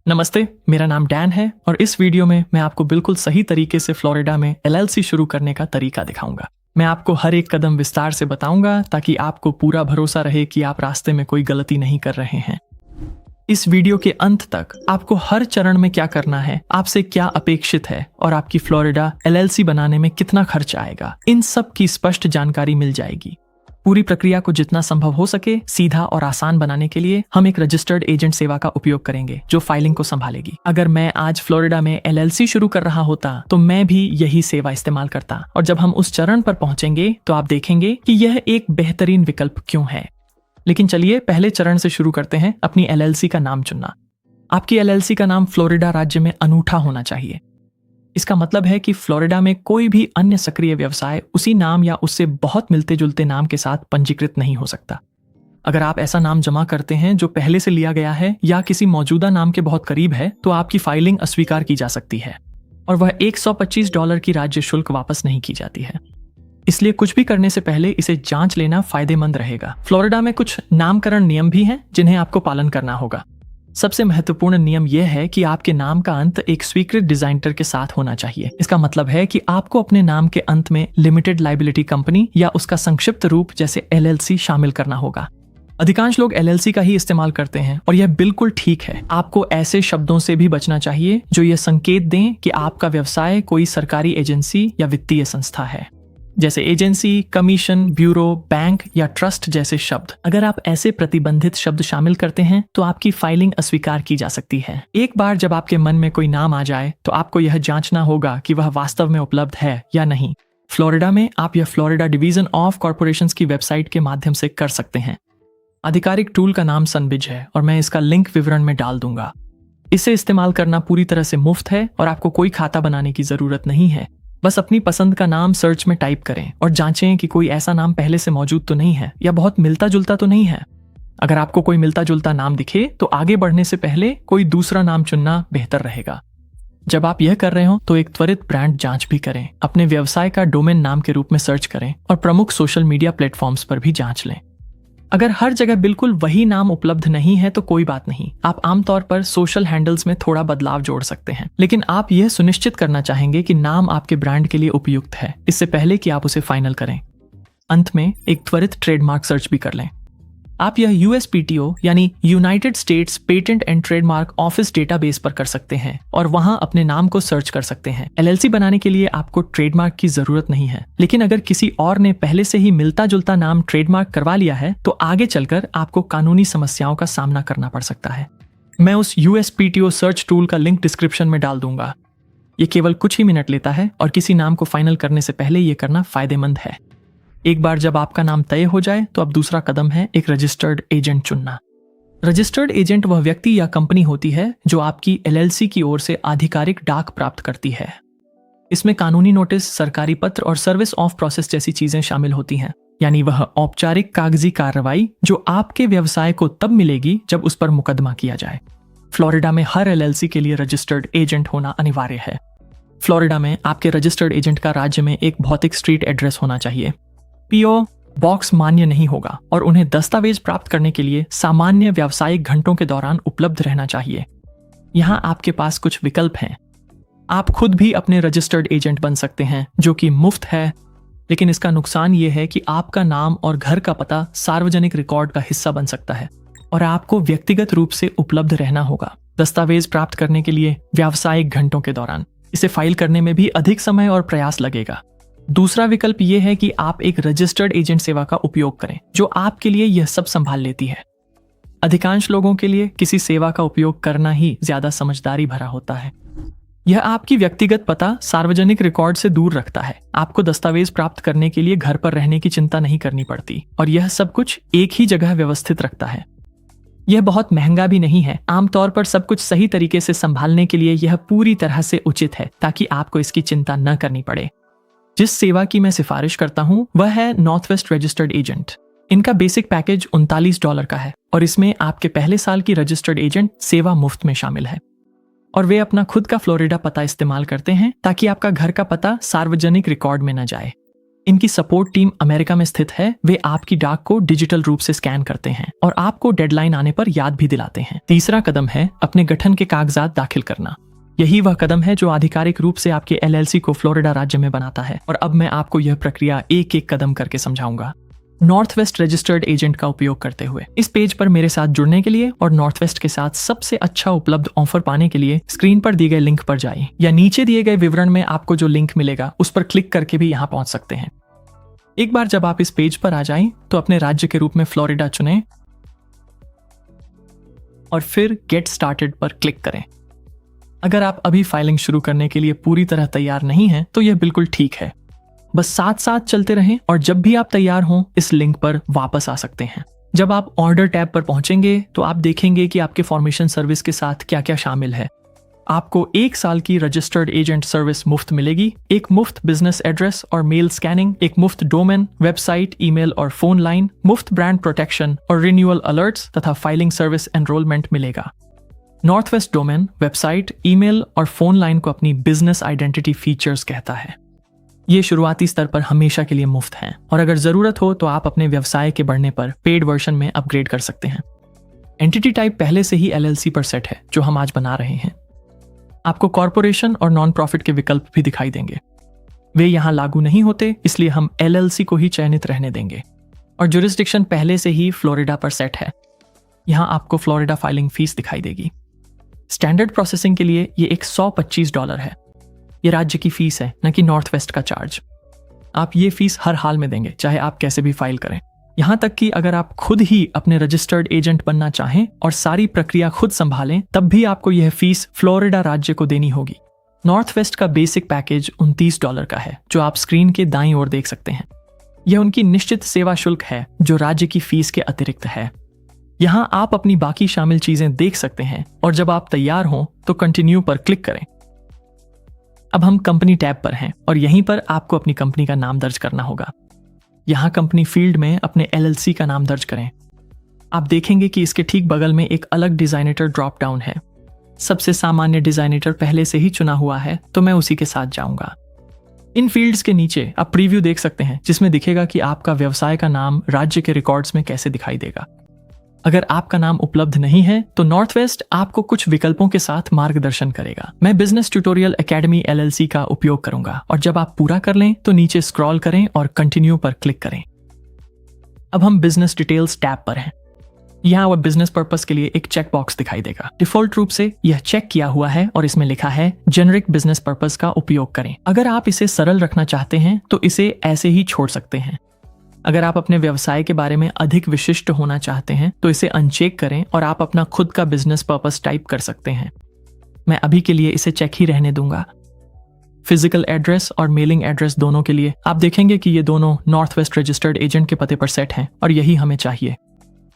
नमस्ते, मेरा नाम डैन है और इस वीडियो में मैं आपको बिल्कुल सही तरीके से फ्लोरिडा में एलएलसी शुरू करने का तरीका दिखाऊंगा। मैं आपको हर एक कदम विस्तार से बताऊंगा ताकि आपको पूरा भरोसा रहे कि आप रास्ते में कोई गलती नहीं कर रहे हैं। इस वीडियो के अंत तक आपको हर चरण में क्या करना है, आपसे क्या अपेक्षित है और आपकी फ्लोरिडा एलएलसी बनाने में कितना खर्च आएगा, इन सब की स्पष्ट जानकारी मिल जाएगी। पूरी प्रक्रिया को जितना संभव हो सके सीधा और आसान बनाने के लिए हम एक रजिस्टर्ड एजेंट सेवा का उपयोग करेंगे जो फाइलिंग को संभालेगी। अगर मैं आज फ्लोरिडा में एलएलसी शुरू कर रहा होता तो मैं भी यही सेवा इस्तेमाल करता, और जब हम उस चरण पर पहुंचेंगे तो आप देखेंगे कि यह एक बेहतरीन विकल्प क्यों है। लेकिन चलिए पहले चरण से शुरू करते हैं, अपनी एलएलसी का नाम चुनना। आपकी एलएलसी का नाम फ्लोरिडा राज्य में अनूठा होना चाहिए। इसका मतलब है कि फ्लोरिडा में कोई भी अन्य सक्रिय व्यवसाय उसी नाम या उससे बहुत मिलते जुलते नाम के साथ पंजीकृत नहीं हो सकता। अगर आप ऐसा नाम जमा करते हैं जो पहले से लिया गया है या किसी मौजूदा नाम के बहुत करीब है तो आपकी फाइलिंग अस्वीकार की जा सकती है और वह $125 की राज्य शुल्क वापस नहीं की जाती है। इसलिए कुछ भी करने से पहले इसे जांच लेना फायदेमंद रहेगा। फ्लोरिडा में कुछ नामकरण नियम भी हैं जिन्हें आपको पालन करना होगा। सबसे महत्वपूर्ण नियम यह है कि आपके नाम का अंत एक स्वीकृत डिजाइनर के साथ होना चाहिए। इसका मतलब है कि आपको अपने नाम के अंत में लिमिटेड लाइबिलिटी कंपनी या उसका संक्षिप्त रूप जैसे एलएलसी शामिल करना होगा। अधिकांश लोग एलएलसी का ही इस्तेमाल करते हैं और यह बिल्कुल ठीक है। आपको ऐसे शब्दों से भी बचना चाहिए जो यह संकेत दें कि आपका व्यवसाय कोई सरकारी एजेंसी या वित्तीय संस्था है, जैसे एजेंसी, कमीशन, ब्यूरो, बैंक या ट्रस्ट जैसे शब्द। अगर आप ऐसे प्रतिबंधित शब्द शामिल करते हैं तो आपकी फाइलिंग अस्वीकार की जा सकती है। एक बार जब आपके मन में कोई नाम आ जाए तो आपको यह जांचना होगा कि वह वास्तव में उपलब्ध है या नहीं। फ्लोरिडा में आप यह फ्लोरिडा डिवीजन ऑफ कॉर्पोरेशंस की वेबसाइट के माध्यम से कर सकते हैं। आधिकारिक टूल का नाम सनबिज है और मैं इसका लिंक विवरण में डाल दूंगा। इसे इस्तेमाल करना पूरी तरह से मुफ्त है और आपको कोई खाता बनाने की जरूरत नहीं है। बस अपनी पसंद का नाम सर्च में टाइप करें और जांचें कि कोई ऐसा नाम पहले से मौजूद तो नहीं है या बहुत मिलता जुलता तो नहीं है। अगर आपको कोई मिलता जुलता नाम दिखे तो आगे बढ़ने से पहले कोई दूसरा नाम चुनना बेहतर रहेगा। जब आप यह कर रहे हो तो एक त्वरित ब्रांड जांच भी करें। अपने व्यवसाय का डोमेन नाम के रूप में सर्च करें और प्रमुख सोशल मीडिया प्लेटफॉर्म्स पर भी जांच लें। अगर हर जगह बिल्कुल वही नाम उपलब्ध नहीं है तो कोई बात नहीं, आप आमतौर पर सोशल हैंडल्स में थोड़ा बदलाव जोड़ सकते हैं। लेकिन आप यह सुनिश्चित करना चाहेंगे कि नाम आपके ब्रांड के लिए उपयुक्त है, इससे पहले कि आप उसे फाइनल करें। अंत में एक त्वरित ट्रेडमार्क सर्च भी कर लें। आप यह यूएसपीटीओ यानी United states patent and trademark office database पर कर सकते हैं और वहां अपने नाम को सर्च कर सकते हैं। एलएलसी बनाने के लिए आपको ट्रेडमार्क की जरूरत नहीं है, लेकिन अगर किसी और ने पहले से ही मिलता जुलता नाम ट्रेडमार्क करवा लिया है तो आगे चलकर आपको कानूनी समस्याओं का सामना करना पड़ सकता है। मैं उस यूएसपीटीओ सर्च टूल का लिंक डिस्क्रिप्शन में डाल दूंगा। ये केवल कुछ ही मिनट लेता है और किसी नाम को फाइनल करने से पहले ये करना फायदेमंद है। एक बार जब आपका नाम तय हो जाए तो अब दूसरा कदम है एक रजिस्टर्ड एजेंट चुनना। रजिस्टर्ड एजेंट वह व्यक्ति या कंपनी होती है जो आपकी एलएलसी की ओर से आधिकारिक डाक प्राप्त करती है। इसमें कानूनी नोटिस, सरकारी पत्र और सर्विस ऑफ प्रोसेस जैसी चीजें शामिल होती हैं, यानी वह औपचारिक कागजी कार्रवाई जो आपके व्यवसाय को तब मिलेगी जब उस पर मुकदमा किया जाए। फ्लोरिडा में हर एलएलसी के लिए रजिस्टर्ड एजेंट होना अनिवार्य है। फ्लोरिडा में आपके रजिस्टर्ड एजेंट का राज्य में एक भौतिक स्ट्रीट एड्रेस होना चाहिए। पीओ बॉक्स मान्य नहीं होगा और उन्हें दस्तावेज प्राप्त करने के लिए सामान्य व्यावसायिक घंटों के दौरान उपलब्ध रहना चाहिए। यहाँ आपके पास कुछ विकल्प हैं। आप खुद भी अपने रजिस्टर्ड एजेंट बन सकते हैं जो कि मुफ्त है, लेकिन इसका नुकसान ये है कि आपका नाम और घर का पता सार्वजनिक रिकॉर्ड का हिस्सा बन सकता है और आपको व्यक्तिगत रूप से उपलब्ध रहना होगा दस्तावेज प्राप्त करने के लिए व्यावसायिक घंटों के दौरान। इसे फाइल करने में भी अधिक समय और प्रयास लगेगा। दूसरा विकल्प यह है कि आप एक रजिस्टर्ड एजेंट सेवा का उपयोग करें जो आपके लिए यह सब संभाल लेती है। अधिकांश लोगों के लिए किसी सेवा का उपयोग करना ही ज्यादा समझदारी भरा होता है। यह आपकी व्यक्तिगत पता सार्वजनिक रिकॉर्ड से दूर रखता है। आपको दस्तावेज प्राप्त करने के लिए घर पर रहने की चिंता नहीं करनी पड़ती और यह सब कुछ एक ही जगह व्यवस्थित रखता है। यह बहुत महंगा भी नहीं है। आमतौर पर सब कुछ सही तरीके से संभालने के लिए यह पूरी तरह से उचित है ताकि आपको इसकी चिंता न करनी पड़े। जिस सेवा की मैं सिफारिश करता हूं वह है नॉर्थवेस्ट रजिस्टर्ड एजेंट। इनका बेसिक पैकेज $39 का है और इसमें आपके पहले साल की रजिस्टर्ड एजेंट सेवा मुफ्त में शामिल है और वे अपना खुद का फ्लोरिडा पता इस्तेमाल करते हैं ताकि आपका घर का पता सार्वजनिक रिकॉर्ड में न जाए। इनकी सपोर्ट टीम अमेरिका में स्थित है। वे आपकी डाक को डिजिटल रूप से स्कैन करते हैं और आपको डेडलाइन आने पर याद भी दिलाते हैं। तीसरा कदम है अपने गठन के कागजात दाखिल करना। यही वह कदम है जो आधिकारिक रूप से आपके एलएलसी को फ्लोरिडा राज्य में बनाता है। और अब मैं आपको यह प्रक्रिया एक एक कदम करके समझाऊंगा। नॉर्थवेस्ट रजिस्टर्ड एजेंट का उपयोग करते हुए इस पेज पर मेरे साथ जुड़ने के लिए और नॉर्थवेस्ट के साथ सबसे अच्छा उपलब्ध ऑफर पाने के लिए स्क्रीन पर दिए गए लिंक पर जाइए या नीचे दिए गए विवरण में आपको जो लिंक मिलेगा उस पर क्लिक करके भी यहाँ पहुंच सकते हैं। एक बार जब आप इस पेज पर आ जाएं तो अपने राज्य के रूप में फ्लोरिडा चुनें और फिर गेट स्टार्टेड पर क्लिक करें। अगर आप अभी फाइलिंग शुरू करने के लिए पूरी तरह तैयार नहीं हैं तो यह बिल्कुल ठीक है। बस साथ साथ चलते रहें और जब भी आप तैयार हों इस लिंक पर वापस आ सकते हैं। जब आप ऑर्डर टैब पर पहुंचेंगे तो आप देखेंगे कि आपके फॉर्मेशन सर्विस के साथ क्या क्या शामिल है। आपको 1 साल की रजिस्टर्ड एजेंट सर्विस मुफ्त मिलेगी, एक मुफ्त बिजनेस एड्रेस और मेल स्कैनिंग, एक मुफ्त डोमेन, वेबसाइट, ईमेल और फोन लाइन, मुफ्त ब्रांड प्रोटेक्शन और रिन्यूअल अलर्ट्स तथा फाइलिंग सर्विस एनरोलमेंट मिलेगा। नॉर्थवेस्ट डोमेन, वेबसाइट, ईमेल और फोन लाइन को अपनी बिजनेस आइडेंटिटी फीचर्स कहता है। ये शुरुआती स्तर पर हमेशा के लिए मुफ्त हैं और अगर जरूरत हो तो आप अपने व्यवसाय के बढ़ने पर पेड वर्जन में अपग्रेड कर सकते हैं। एंटिटी टाइप पहले से ही एलएलसी पर सेट है जो हम आज बना रहे हैं। आपको कॉर्पोरेशन और नॉन प्रॉफिट के विकल्प भी दिखाई देंगे। वे यहाँ लागू नहीं होते, इसलिए हम एलएलसी को ही चयनित रहने देंगे। और जुरिस्डिक्शन पहले से ही फ्लोरिडा पर सेट है। यहाँ आपको फ्लोरिडा फाइलिंग फीस दिखाई देगी। स्टैंडर्ड प्रोसेसिंग के लिए ये $125 है। ये राज्य की फीस है, न कि नॉर्थवेस्ट का चार्ज। आप ये फीस हर हाल में देंगे, चाहे आप कैसे भी फाइल करें। यहाँ तक कि अगर आप खुद ही अपने रजिस्टर्ड एजेंट बनना चाहें और सारी प्रक्रिया खुद संभालें, तब भी आपको यह फीस फ्लोरिडा राज्य को देनी होगी। नॉर्थवेस्ट का बेसिक पैकेज $29 का है, जो आप स्क्रीन के दाईं ओर देख सकते हैं। यह उनकी निश्चित सेवा शुल्क है, जो राज्य की फीस के अतिरिक्त है। यहाँ आप अपनी बाकी शामिल चीजें देख सकते हैं और जब आप तैयार हों तो कंटिन्यू पर क्लिक करें। अब हम कंपनी टैब पर हैं और यहीं पर आपको अपनी कंपनी का नाम दर्ज करना होगा। यहाँ कंपनी फील्ड में अपने एलएलसी का नाम दर्ज करें। आप देखेंगे कि इसके ठीक बगल में एक अलग डिजाइनेटर ड्रॉप डाउन है। सबसे सामान्य डिजाइनेटर पहले से ही चुना हुआ है, तो मैं उसी के साथ जाऊंगा। इन फील्ड्स के नीचे आप प्रीव्यू देख सकते हैं, जिसमें दिखेगा कि आपका व्यवसाय का नाम राज्य के रिकॉर्ड्स में कैसे दिखाई देगा। अगर आपका नाम उपलब्ध नहीं है तो नॉर्थवेस्ट आपको कुछ विकल्पों के साथ मार्गदर्शन करेगा। मैं बिजनेस ट्यूटोरियल एकेडमी एलएलसी का उपयोग करूंगा और जब आप पूरा कर लें तो नीचे स्क्रॉल करें और कंटिन्यू पर क्लिक करें। अब हम बिजनेस डिटेल्स टैब पर हैं। यहाँ वह बिजनेस पर्पस के लिए एक चेक बॉक्स दिखाई देगा। डिफॉल्ट रूप से यह चेक किया हुआ है और इसमें लिखा है जेनेरिक बिजनेस पर्पस का उपयोग करें। अगर आप इसे सरल रखना चाहते हैं तो इसे ऐसे ही छोड़ सकते हैं। अगर आप अपने व्यवसाय के बारे में अधिक विशिष्ट होना चाहते हैं तो इसे अनचेक करें और आप अपना खुद का बिजनेस पर्पस टाइप कर सकते हैं। मैं अभी के लिए इसे चेक ही रहने दूंगा। फिजिकल एड्रेस और मेलिंग एड्रेस दोनों के लिए आप देखेंगे कि ये दोनों नॉर्थवेस्ट रजिस्टर्ड एजेंट के पते पर सेट हैं और यही हमें चाहिए।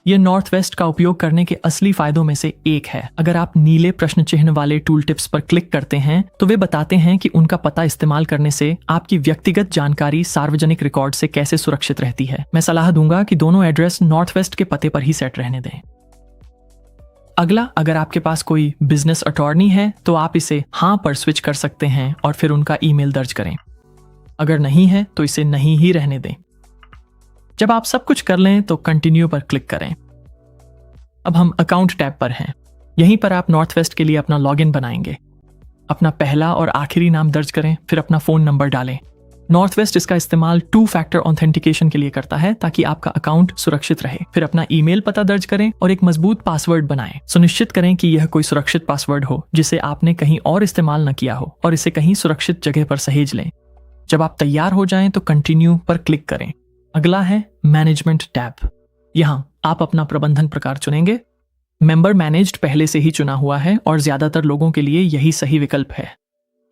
यह नॉर्थवेस्ट का उपयोग करने के असली फायदों में से एक है। अगर आप नीले प्रश्न चिन्ह वाले टूल टिप्स पर क्लिक करते हैं तो वे बताते हैं कि उनका पता इस्तेमाल करने से आपकी व्यक्तिगत जानकारी सार्वजनिक रिकॉर्ड से कैसे सुरक्षित रहती है। मैं सलाह दूंगा कि दोनों एड्रेस नॉर्थवेस्ट के पते पर ही सेट रहने दें। अगला, अगर आपके पास कोई बिजनेस अटॉर्नी है तो आप इसे हाँ पर स्विच कर सकते हैं और फिर उनका ईमेल दर्ज करें। अगर नहीं है तो इसे नहीं ही रहने दें। जब आप सब कुछ कर लें तो कंटिन्यू पर क्लिक करें। अब हम अकाउंट टैब पर हैं। यहीं पर आप नॉर्थवेस्ट के लिए अपना लॉगिन बनाएंगे। अपना पहला और आखिरी नाम दर्ज करें, फिर अपना फोन नंबर डालें। नॉर्थवेस्ट इसका इस्तेमाल 2 फैक्टर ऑथेंटिकेशन के लिए करता है ताकि आपका अकाउंट सुरक्षित रहे। फिर अपना ईमेल पता दर्ज करें और एक मजबूत पासवर्ड बनाएं। सुनिश्चित करें कि यह कोई सुरक्षित पासवर्ड हो जिसे आपने कहीं और इस्तेमाल न किया हो और इसे कहीं सुरक्षित जगह पर सहेज लें। जब आप तैयार हो जाएं तो कंटिन्यू पर क्लिक करें। अगला है मैनेजमेंट टैब। यहाँ आप अपना प्रबंधन प्रकार चुनेंगे। मेंबर मैनेज्ड पहले से ही चुना हुआ है और ज्यादातर लोगों के लिए यही सही विकल्प है।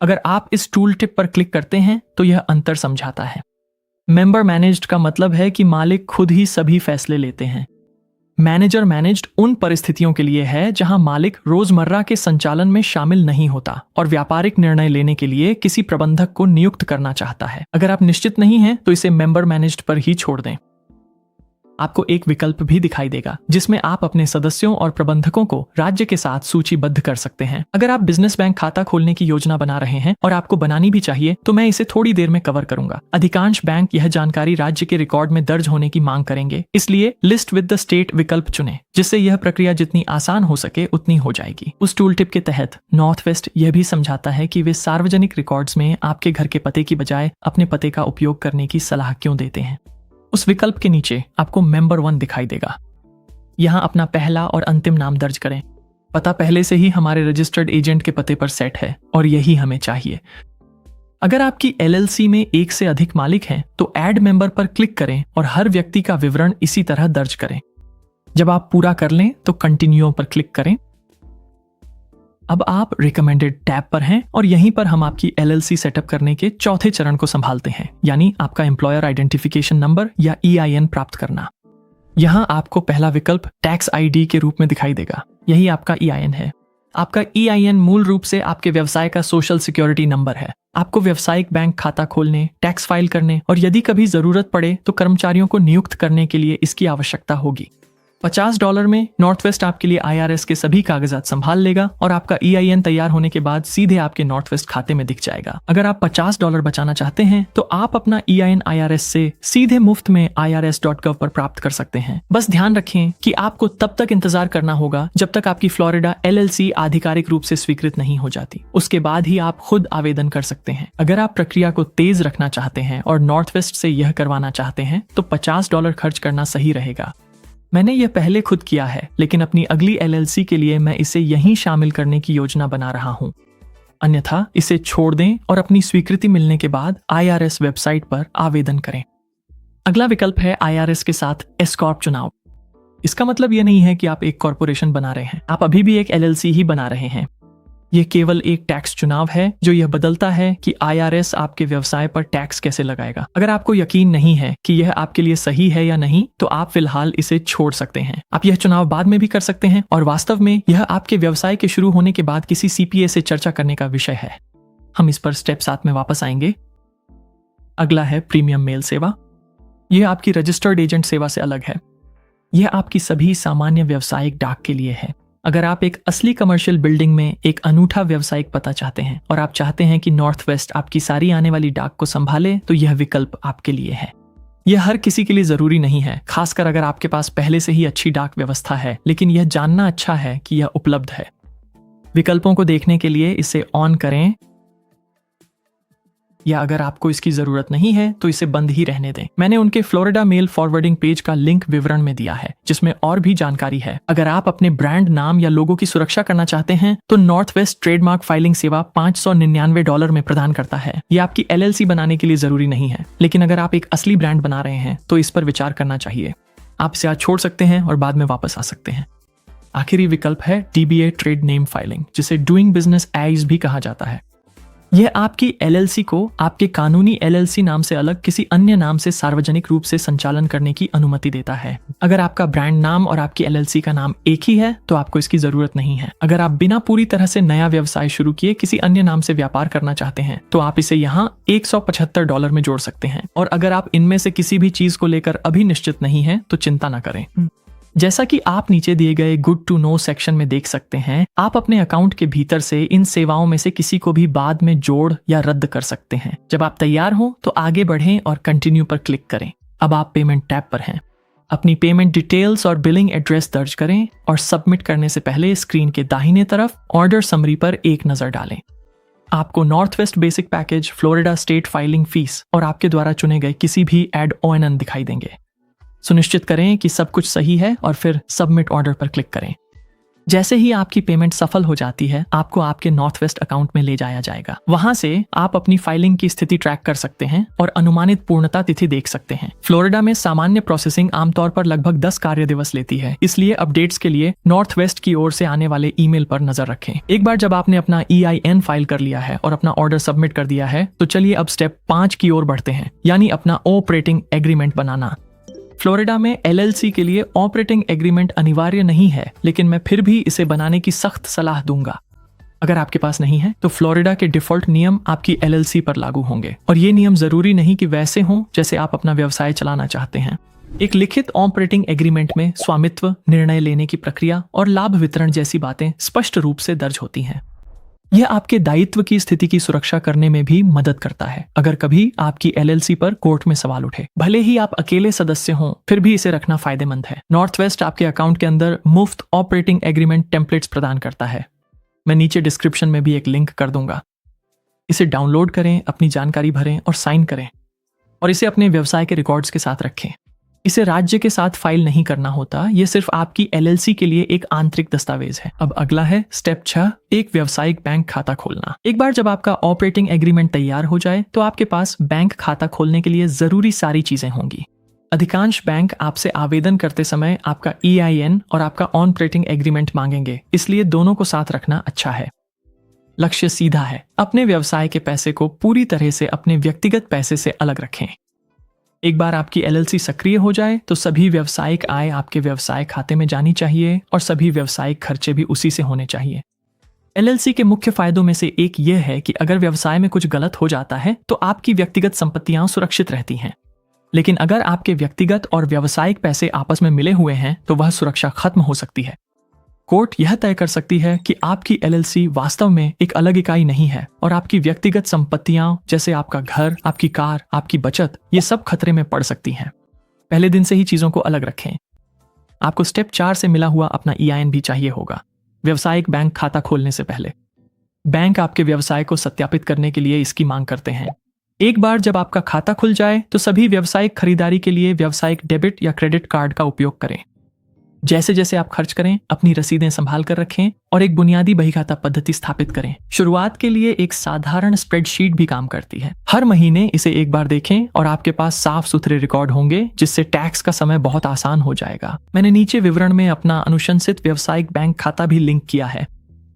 अगर आप इस टूल टिप पर क्लिक करते हैं तो यह अंतर समझाता है। मेंबर मैनेज्ड का मतलब है कि मालिक खुद ही सभी फैसले लेते हैं। मैनेजर मैनेज्ड उन परिस्थितियों के लिए है जहां मालिक रोजमर्रा के संचालन में शामिल नहीं होता और व्यापारिक निर्णय लेने के लिए किसी प्रबंधक को नियुक्त करना चाहता है। अगर आप निश्चित नहीं हैं तो इसे मेंबर मैनेज्ड पर ही छोड़ दें। आपको एक विकल्प भी दिखाई देगा जिसमें आप अपने सदस्यों और प्रबंधकों को राज्य के साथ सूचीबद्ध कर सकते हैं। अगर आप बिजनेस बैंक खाता खोलने की योजना बना रहे हैं और आपको बनानी भी चाहिए तो मैं इसे थोड़ी देर में कवर करूंगा। अधिकांश बैंक यह जानकारी राज्य के रिकॉर्ड में दर्ज होने की मांग करेंगे, इसलिए लिस्ट विद द स्टेट विकल्प चुनें, जिससे यह प्रक्रिया जितनी आसान हो सके उतनी हो जाएगी। उस टूल टिप के तहत नॉर्थ वेस्ट यह भी समझाता है कि वे सार्वजनिक रिकॉर्ड्स में आपके घर के पते की बजाय अपने पते का उपयोग करने की सलाह क्यों देते हैं। उस विकल्प के नीचे आपको मेंबर 1 दिखाई देगा। यहां अपना पहला और अंतिम नाम दर्ज करें। पता पहले से ही हमारे रजिस्टर्ड एजेंट के पते पर सेट है और यही हमें चाहिए। अगर आपकी एलएलसी में एक से अधिक मालिक हैं तो ऐड मेंबर पर क्लिक करें और हर व्यक्ति का विवरण इसी तरह दर्ज करें। जब आप पूरा कर लें तो कंटिन्यू पर क्लिक करें। अब आप रिकमेंडेड टैब पर हैं और यहीं पर हम आपकी एलएलसी सेटअप करने के चौथे चरण को संभालते हैं, यानी आपका एम्प्लॉयर आइडेंटिफिकेशन नंबर या EIN प्राप्त करना। यहां आपको पहला विकल्प टैक्स आईडी के रूप में दिखाई देगा। यही आपका EIN है। आपका EIN मूल रूप से आपके व्यवसाय का सोशल सिक्योरिटी नंबर है। आपको व्यावसायिक बैंक खाता खोलने, टैक्स फाइल करने और यदि कभी जरूरत पड़े तो कर्मचारियों को नियुक्त करने के लिए इसकी आवश्यकता होगी। $50 में नॉर्थ वेस्ट आपके लिए IRS के सभी कागजात संभाल लेगा और आपका EIN तैयार होने के बाद सीधे आपके नॉर्थ वेस्ट खाते में दिख जाएगा। अगर आप $50 बचाना चाहते हैं तो आप अपना EIN IRS से सीधे मुफ्त में irs.gov पर प्राप्त कर सकते हैं। बस ध्यान रखें कि आपको तब तक इंतजार करना होगा जब तक आपकी फ्लोरिडा LLC आधिकारिक रूप से स्वीकृत नहीं हो जाती। उसके बाद ही आप खुद आवेदन कर सकते हैं। अगर आप प्रक्रिया को तेज रखना चाहते हैं और नॉर्थ वेस्ट से यह करवाना चाहते हैं तो $50 खर्च करना सही रहेगा। मैंने यह पहले खुद किया है, लेकिन अपनी अगली LLC के लिए मैं इसे यहीं शामिल करने की योजना बना रहा हूं। अन्यथा इसे छोड़ दें और अपनी स्वीकृति मिलने के बाद IRS वेबसाइट पर आवेदन करें। अगला विकल्प है IRS के साथ एस कॉर्प चुनाव। इसका मतलब यह नहीं है कि आप एक कॉरपोरेशन बना रहे हैं, आप अभी भी एक LLC ही बना रहे हैं। यह केवल एक टैक्स चुनाव है जो यह बदलता है कि IRS आपके व्यवसाय पर टैक्स कैसे लगाएगा। अगर आपको यकीन नहीं है कि यह आपके लिए सही है या नहीं तो आप फिलहाल इसे छोड़ सकते हैं। आप यह चुनाव बाद में भी कर सकते हैं और वास्तव में यह आपके व्यवसाय के शुरू होने के बाद किसी CPA से चर्चा करने का विषय है। हम इस पर स्टेप 7 में वापस आएंगे। अगला है प्रीमियम मेल सेवा। यह आपकी रजिस्टर्ड एजेंट सेवा से अलग है। यह आपकी सभी सामान्य व्यावसायिक डाक के लिए है। अगर आप एक असली कमर्शियल बिल्डिंग में एक अनूठा व्यावसायिक पता चाहते हैं और आप चाहते हैं कि नॉर्थ वेस्ट आपकी सारी आने वाली डाक को संभाले तो यह विकल्प आपके लिए है। यह हर किसी के लिए जरूरी नहीं है, खासकर अगर आपके पास पहले से ही अच्छी डाक व्यवस्था है, लेकिन यह जानना अच्छा है कि यह उपलब्ध है। विकल्पों को देखने के लिए इसे ऑन करें या अगर आपको इसकी जरूरत नहीं है तो इसे बंद ही रहने दें। मैंने उनके फ्लोरिडा मेल फॉरवर्डिंग पेज का लिंक विवरण में दिया है जिसमें और भी जानकारी है। अगर आप अपने ब्रांड नाम या लोगो की सुरक्षा करना चाहते हैं तो नॉर्थ वेस्ट ट्रेडमार्क फाइलिंग सेवा $599 में प्रदान करता है। यह आपकी LLC बनाने के लिए जरूरी नहीं है, लेकिन अगर आप एक असली ब्रांड बना रहे हैं तो इस पर विचार करना चाहिए। आप इसे आज छोड़ सकते हैं और बाद में वापस आ सकते हैं। आखिरी विकल्प है DBA ट्रेड नेम फाइलिंग, जिसे डूइंग बिजनेस एज भी कहा जाता है। यह आपकी LLC को आपके कानूनी LLC नाम से अलग किसी अन्य नाम से सार्वजनिक रूप से संचालन करने की अनुमति देता है। अगर आपका ब्रांड नाम और आपकी LLC का नाम एक ही है तो आपको इसकी जरूरत नहीं है। अगर आप बिना पूरी तरह से नया व्यवसाय शुरू किए किसी अन्य नाम से व्यापार करना चाहते हैं तो आप इसे यहाँ $175 में जोड़ सकते हैं। और अगर आप इनमें से किसी भी चीज को लेकर अभी निश्चित नहीं है तो चिंता न करें। जैसा कि आप नीचे दिए गए गुड टू नो सेक्शन में देख सकते हैं, आप अपने अकाउंट के भीतर से इन सेवाओं में से किसी को भी बाद में जोड़ या रद्द कर सकते हैं। जब आप तैयार हो तो आगे बढ़ें और कंटिन्यू पर क्लिक करें। अब आप पेमेंट टैब पर हैं। अपनी पेमेंट डिटेल्स और बिलिंग एड्रेस दर्ज करें और सबमिट करने से पहले स्क्रीन के दाहिने तरफ ऑर्डर समरी पर एक नजर डालें। आपको north west basic package, Florida state filing fees और आपके द्वारा चुने गए किसी भी एड ONN दिखाई देंगे। सुनिश्चित करें कि सब कुछ सही है और फिर सबमिट ऑर्डर पर क्लिक करें। जैसे ही आपकी पेमेंट सफल हो जाती है, आपको आपके नॉर्थ वेस्ट अकाउंट में ले जाया जाएगा। वहां से आप अपनी फाइलिंग की स्थिति ट्रैक कर सकते हैं और अनुमानित पूर्णता तिथि देख सकते हैं। फ्लोरिडा में सामान्य प्रोसेसिंग आमतौर पर लगभग 10 कार्य दिवस लेती है, इसलिए अपडेट्स के लिए नॉर्थ वेस्ट की ओर से आने वाले ईमेल पर नजर रखें। एक बार जब आपने अपना EIN फाइल कर लिया है और अपना ऑर्डर सबमिट कर दिया है तो चलिए अब स्टेप 5 की ओर बढ़ते हैं, यानी अपना ऑपरेटिंग एग्रीमेंट बनाना। फ्लोरिडा में LLC के लिए ऑपरेटिंग एग्रीमेंट अनिवार्य नहीं है, लेकिन मैं फिर भी इसे बनाने की सख्त सलाह दूंगा। अगर आपके पास नहीं है तो फ्लोरिडा के डिफॉल्ट नियम आपकी LLC पर लागू होंगे और ये नियम जरूरी नहीं कि वैसे हों जैसे आप अपना व्यवसाय चलाना चाहते हैं। एक लिखित ऑपरेटिंग एग्रीमेंट में स्वामित्व, निर्णय लेने की प्रक्रिया और लाभ वितरण जैसी बातें स्पष्ट रूप से दर्ज होती हैं। यह आपके दायित्व की स्थिति की सुरक्षा करने में भी मदद करता है अगर कभी आपकी एलएलसी पर कोर्ट में सवाल उठे। भले ही आप अकेले सदस्य हों, फिर भी इसे रखना फायदेमंद है। नॉर्थवेस्ट आपके अकाउंट के अंदर मुफ्त ऑपरेटिंग एग्रीमेंट टेम्पलेट्स प्रदान करता है। मैं नीचे डिस्क्रिप्शन में भी एक लिंक कर दूंगा। इसे डाउनलोड करें, अपनी जानकारी भरें और साइन करें, और इसे अपने व्यवसाय के रिकॉर्ड्स के साथ रखें। इसे राज्य के साथ फाइल नहीं करना होता, यह सिर्फ आपकी एलएलसी के लिए एक आंतरिक दस्तावेज है। अब अगला है स्टेप 6, एक व्यावसायिक बैंक खाता खोलना। एक बार जब आपका ऑपरेटिंग एग्रीमेंट तैयार हो जाए तो आपके पास बैंक खाता खोलने के लिए जरूरी सारी चीजें होंगी। अधिकांश बैंक आपसे आवेदन करते समय आपका EIN और आपका ऑपरेटिंग एग्रीमेंट मांगेंगे, इसलिए दोनों को साथ रखना अच्छा है। लक्ष्य सीधा है, अपने व्यवसाय के पैसे को पूरी तरह से अपने व्यक्तिगत पैसे से अलग रखें। एक बार आपकी एलएलसी सक्रिय हो जाए तो सभी व्यावसायिक आय आपके व्यवसाय खाते में जानी चाहिए और सभी व्यावसायिक खर्चे भी उसी से होने चाहिए। एलएलसी के मुख्य फायदों में से एक यह है कि अगर व्यवसाय में कुछ गलत हो जाता है तो आपकी व्यक्तिगत संपत्तियां सुरक्षित रहती हैं। लेकिन अगर आपके व्यक्तिगत और व्यावसायिक पैसे आपस में मिले हुए हैं तो वह सुरक्षा खत्म हो सकती है। कोर्ट यह तय कर सकती है कि आपकी एलएलसी वास्तव में एक अलग इकाई नहीं है और आपकी व्यक्तिगत संपत्तियां जैसे आपका घर, आपकी कार, आपकी बचत, ये सब खतरे में पड़ सकती हैं। पहले दिन से ही चीजों को अलग रखें। आपको स्टेप 4 से मिला हुआ अपना EIN भी चाहिए होगा। व्यावसायिक बैंक खाता खोलने से पहले बैंक आपके व्यवसाय को सत्यापित करने के लिए इसकी मांग करते हैं। एक बार जब आपका खाता खुल जाए तो सभी व्यावसायिक खरीदारी के लिए व्यावसायिक डेबिट या क्रेडिट कार्ड का उपयोग करें। जैसे जैसे आप खर्च करें, अपनी रसीदें संभाल कर रखें और एक बुनियादी बहीखाता पद्धति स्थापित करें। शुरुआत के लिए एक साधारण स्प्रेडशीट भी काम करती है। हर महीने इसे एक बार देखें और आपके पास साफ सुथरे रिकॉर्ड होंगे, जिससे टैक्स का समय बहुत आसान हो जाएगा। मैंने नीचे विवरण में अपना अनुशंसित व्यावसायिक बैंक खाता भी लिंक किया है।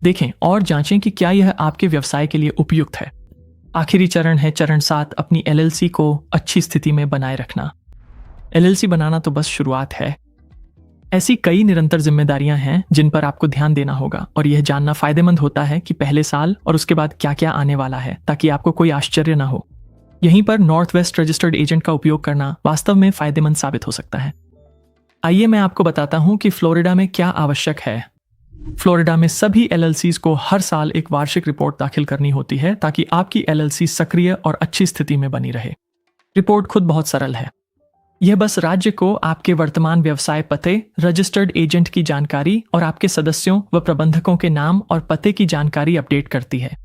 देखें और जांचें कि क्या यह आपके व्यवसाय के लिए उपयुक्त है। आखिरी चरण है चरण 7, अपनी एलएलसी को अच्छी स्थिति में बनाए रखना। एलएलसी बनाना तो बस शुरुआत है। ऐसी कई निरंतर जिम्मेदारियां हैं जिन पर आपको ध्यान देना होगा और यह जानना फायदेमंद होता है कि पहले साल और उसके बाद क्या क्या आने वाला है, ताकि आपको कोई आश्चर्य ना हो। यहीं पर नॉर्थवेस्ट रजिस्टर्ड एजेंट का उपयोग करना वास्तव में फायदेमंद साबित हो सकता है। आइए मैं आपको बताता हूं कि फ्लोरिडा में क्या आवश्यक है। फ्लोरिडा में सभी एलएलसीज को हर साल एक वार्षिक रिपोर्ट दाखिल करनी होती है ताकि आपकी एलएलसी सक्रिय और अच्छी स्थिति में बनी रहे। रिपोर्ट खुद बहुत सरल है। यह बस राज्य को आपके वर्तमान व्यवसाय पते, रजिस्टर्ड एजेंट की जानकारी और आपके सदस्यों व प्रबंधकों के नाम और पते की जानकारी अपडेट करती है।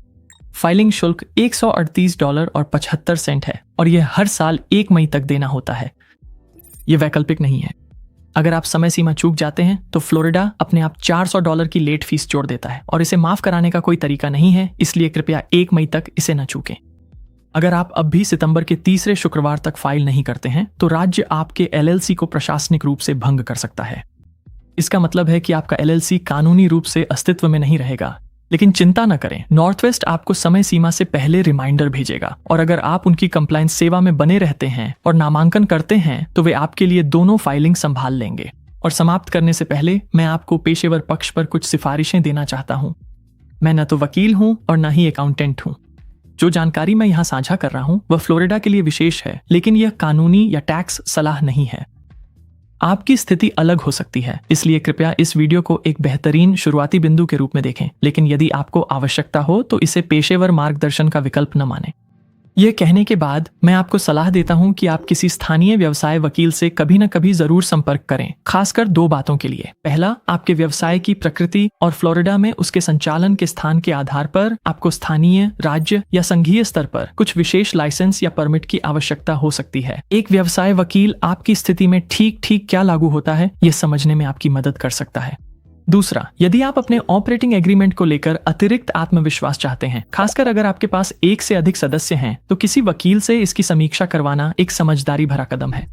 फाइलिंग शुल्क $138.75 है और यह हर साल 1 मई तक देना होता है। यह वैकल्पिक नहीं है। अगर आप समय सीमा चूक जाते हैं तो फ्लोरिडा अपने आप $400 की लेट फीस जोड़ देता है और इसे माफ कराने का कोई तरीका नहीं है, इसलिए कृपया 1 मई तक इसे न चूकें। अगर आप अब भी सितंबर के तीसरे शुक्रवार तक फाइल नहीं करते हैं तो राज्य आपके एलएलसी को प्रशासनिक रूप से भंग कर सकता है। इसका मतलब है कि आपका एलएलसी कानूनी रूप से अस्तित्व में नहीं रहेगा। लेकिन चिंता न करें, नॉर्थवेस्ट आपको समय सीमा से पहले रिमाइंडर भेजेगा और अगर आप उनकी कंप्लायंस सेवा में बने रहते हैं और नामांकन करते हैं तो वे आपके लिए दोनों फाइलिंग संभाल लेंगे। और समाप्त करने से पहले मैं आपको पेशेवर पक्ष पर कुछ सिफारिशें देना चाहता हूं। मैं न तो वकील हूं और न ही अकाउंटेंट हूं। जो जानकारी मैं यहाँ साझा कर रहा हूं वह फ्लोरिडा के लिए विशेष है, लेकिन यह कानूनी या टैक्स सलाह नहीं है। आपकी स्थिति अलग हो सकती है, इसलिए कृपया इस वीडियो को एक बेहतरीन शुरुआती बिंदु के रूप में देखें, लेकिन यदि आपको आवश्यकता हो तो इसे पेशेवर मार्गदर्शन का विकल्प न मानें। यह कहने के बाद मैं आपको सलाह देता हूं कि आप किसी स्थानीय व्यवसाय वकील से कभी न कभी जरूर संपर्क करें, खासकर 2 बातों के लिए। पहला, आपके व्यवसाय की प्रकृति और फ्लोरिडा में उसके संचालन के स्थान के आधार पर आपको स्थानीय, राज्य या संघीय स्तर पर कुछ विशेष लाइसेंस या परमिट की आवश्यकता हो सकती है। एक व्यवसाय वकील आपकी स्थिति में ठीक क्या लागू होता है यह समझने में आपकी मदद कर सकता है। दूसरा, यदि आप अपने ऑपरेटिंग एग्रीमेंट को लेकर अतिरिक्त आत्मविश्वास चाहते हैं, खासकर अगर आपके पास 1 से अधिक सदस्य हैं, तो किसी वकील से इसकी समीक्षा करवाना एक समझदारी भरा कदम है।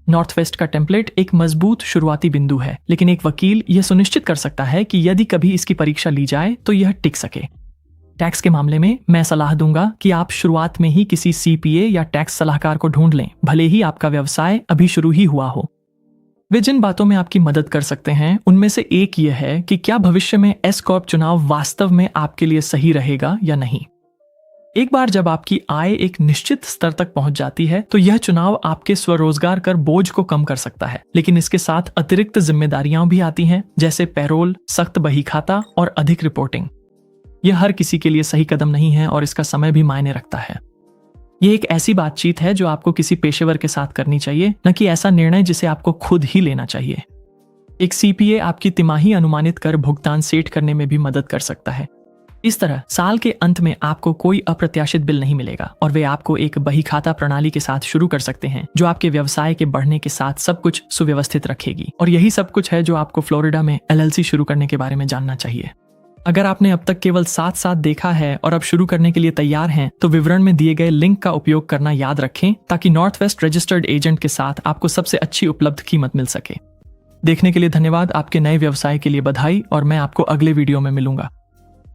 नॉर्थवेस्ट का टेम्पलेट एक मजबूत शुरुआती बिंदु है, लेकिन एक वकील यह सुनिश्चित कर सकता है कि यदि कभी इसकी परीक्षा ली जाए तो यह टिक सके। टैक्स के मामले में मैं सलाह दूंगा कि आप शुरुआत में ही किसी CPA या टैक्स सलाहकार को ढूंढ लें, भले ही आपका व्यवसाय अभी शुरू ही हुआ हो। वे जिन बातों में आपकी मदद कर सकते हैं उनमें से एक यह है कि क्या भविष्य में एस कॉर्प चुनाव वास्तव में आपके लिए सही रहेगा या नहीं। एक बार जब आपकी आय एक निश्चित स्तर तक पहुंच जाती है तो यह चुनाव आपके स्वरोजगार कर बोझ को कम कर सकता है, लेकिन इसके साथ अतिरिक्त जिम्मेदारियां भी आती हैं, जैसे पैरोल, सख्त बही खाता और अधिक रिपोर्टिंग। यह हर किसी के लिए सही कदम नहीं है और इसका समय भी मायने रखता है। यह एक ऐसी बातचीत है जो आपको किसी पेशेवर के साथ करनी चाहिए, न कि ऐसा निर्णय जिसे आपको खुद ही लेना चाहिए। एक सीपीए आपकी तिमाही अनुमानित कर भुगतान सेट करने में भी मदद कर सकता है। इस तरह साल के अंत में आपको कोई अप्रत्याशित बिल नहीं मिलेगा और वे आपको एक बही खाता प्रणाली के साथ शुरू कर सकते हैं जो आपके व्यवसाय के बढ़ने के साथ सब कुछ सुव्यवस्थित रखेगी। और यही सब कुछ है जो आपको फ्लोरिडा में एलएलसी शुरू करने के बारे में जानना चाहिए। अगर आपने अब तक केवल साथ देखा है और अब शुरू करने के लिए तैयार हैं, तो विवरण में दिए गए लिंक का उपयोग करना याद रखें ताकि नॉर्थ वेस्ट रजिस्टर्ड एजेंट के साथ आपको सबसे अच्छी उपलब्ध कीमत मिल सके। देखने के लिए धन्यवाद। आपके नए व्यवसाय के लिए बधाई और मैं आपको अगले वीडियो में मिलूंगा।